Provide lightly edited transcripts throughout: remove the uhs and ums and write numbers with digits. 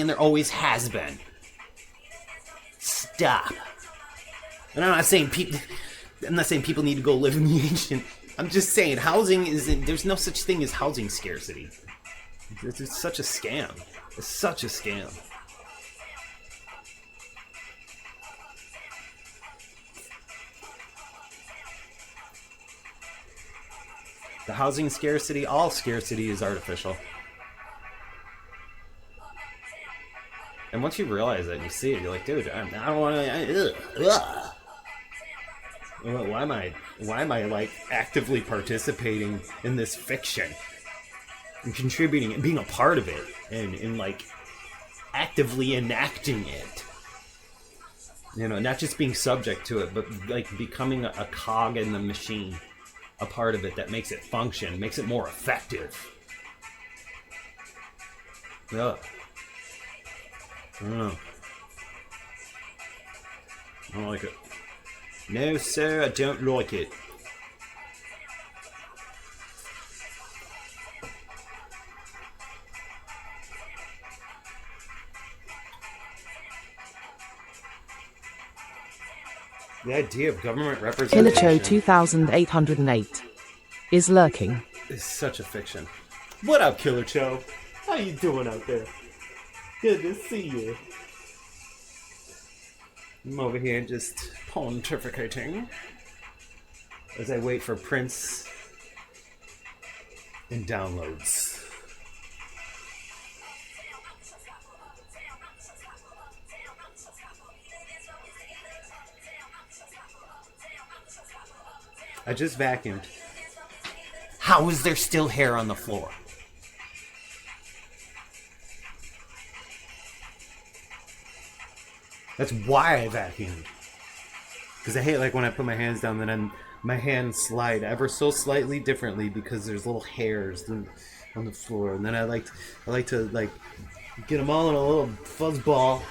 and there always has been. Stop. And I'm not saying people need to go live in the ancient. I'm just saying housing isn't. There's no such thing as housing scarcity. It's such a scam. It's such a scam. The housing scarcity, all scarcity is artificial. And once you realize that and you see it, you're like, dude, I don't want to. Why am I like actively participating in this fiction and contributing and being a part of it and like actively enacting it? You know, not just being subject to it, but like becoming a cog in the machine, a part of it that makes it function, makes it more effective. Ugh. I don't know. I don't like it. No, sir, I don't like it. The idea of government representation... Killer Cho 2808 is lurking. Is such a fiction. What up, Killer Cho? How you doing out there? Good to see you. I'm over here just pontificating as I wait for prints and downloads. I just vacuumed. How is there still hair on the floor? That's why I vacuumed. Because I hate like when I put my hands down, then my hands slide ever so slightly differently because there's little hairs on the floor, and then I like to like get them all in a little fuzz ball,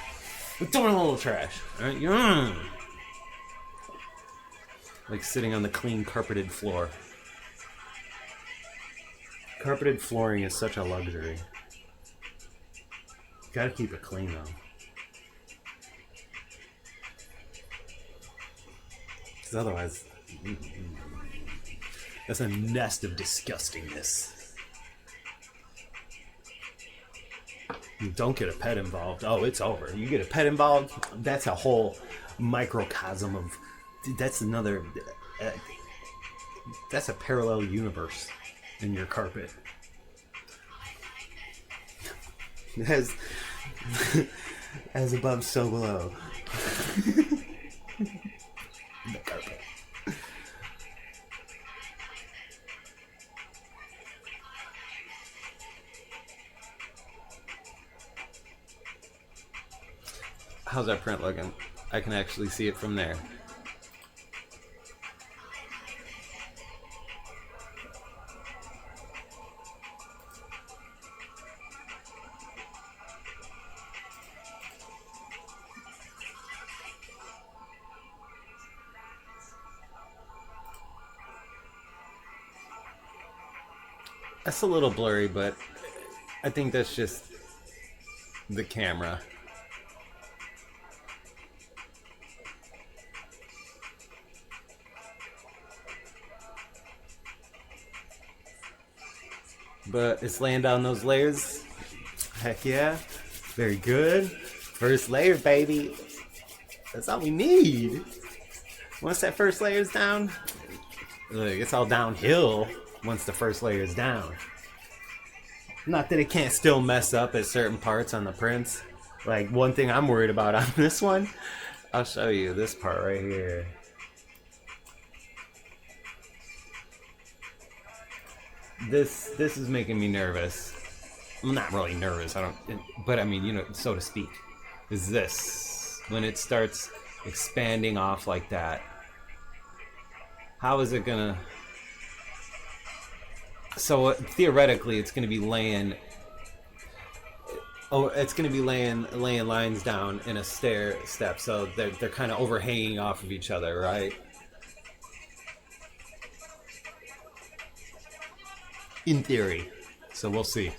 but throw in a little trash. All right? Yeah. Like sitting on the clean carpeted floor. Carpeted flooring is such a luxury. Gotta keep it clean though. Because otherwise, that's a nest of disgustingness. You don't get a pet involved. Oh, it's over. You get a pet involved, that's a whole microcosm of... That's another... that's a parallel universe in your carpet. As above, so below. The carpet. How's that print looking? I can actually see it from there. That's a little blurry, but I think that's just the camera. But it's laying down those layers. Heck yeah. Very good. First layer, baby. That's all we need. Once that first layer is down, look, it's all downhill. Once the first layer is down. Not that it can't still mess up at certain parts on the prints. Like one thing I'm worried about on this one, I'll show you this part right here. This is making me nervous. I'm not really nervous, but I mean, you know, so to speak, is this. When it starts expanding off like that, how is it gonna... So theoretically, it's going to be laying. Oh, it's going to be laying lines down in a step, so they're kind of overhanging off of each other, right? In theory, so we'll see.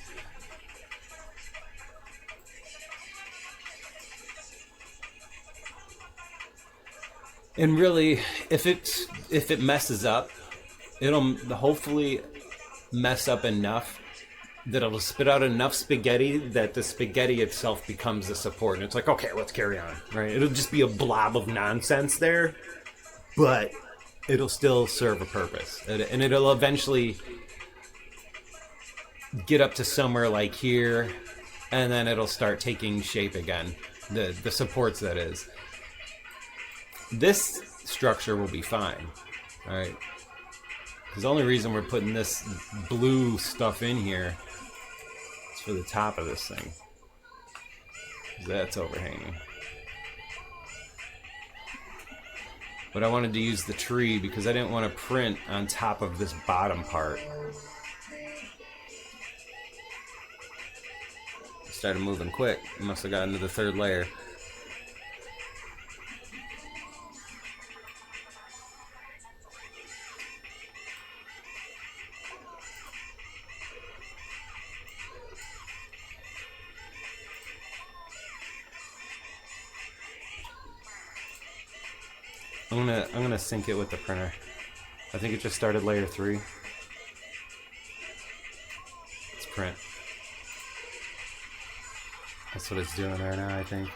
And really, if it messes up, it'll hopefully mess up enough that it'll spit out enough spaghetti that the spaghetti itself becomes the support. And it's like, okay, let's carry on, right? It'll just be a blob of nonsense there, but it'll still serve a purpose. And it'll eventually get up to somewhere like here, and then it'll start taking shape again. The supports, that is. This structure will be fine, all right? Because the only reason we're putting this blue stuff in here is for the top of this thing. That's overhanging. But I wanted to use the tree because I didn't want to print on top of this bottom part. Started moving quick. Must have gotten to the third layer. I'm gonna sync it with the printer. I think it just started layer 3. Let's print. That's what it's doing right now, I think.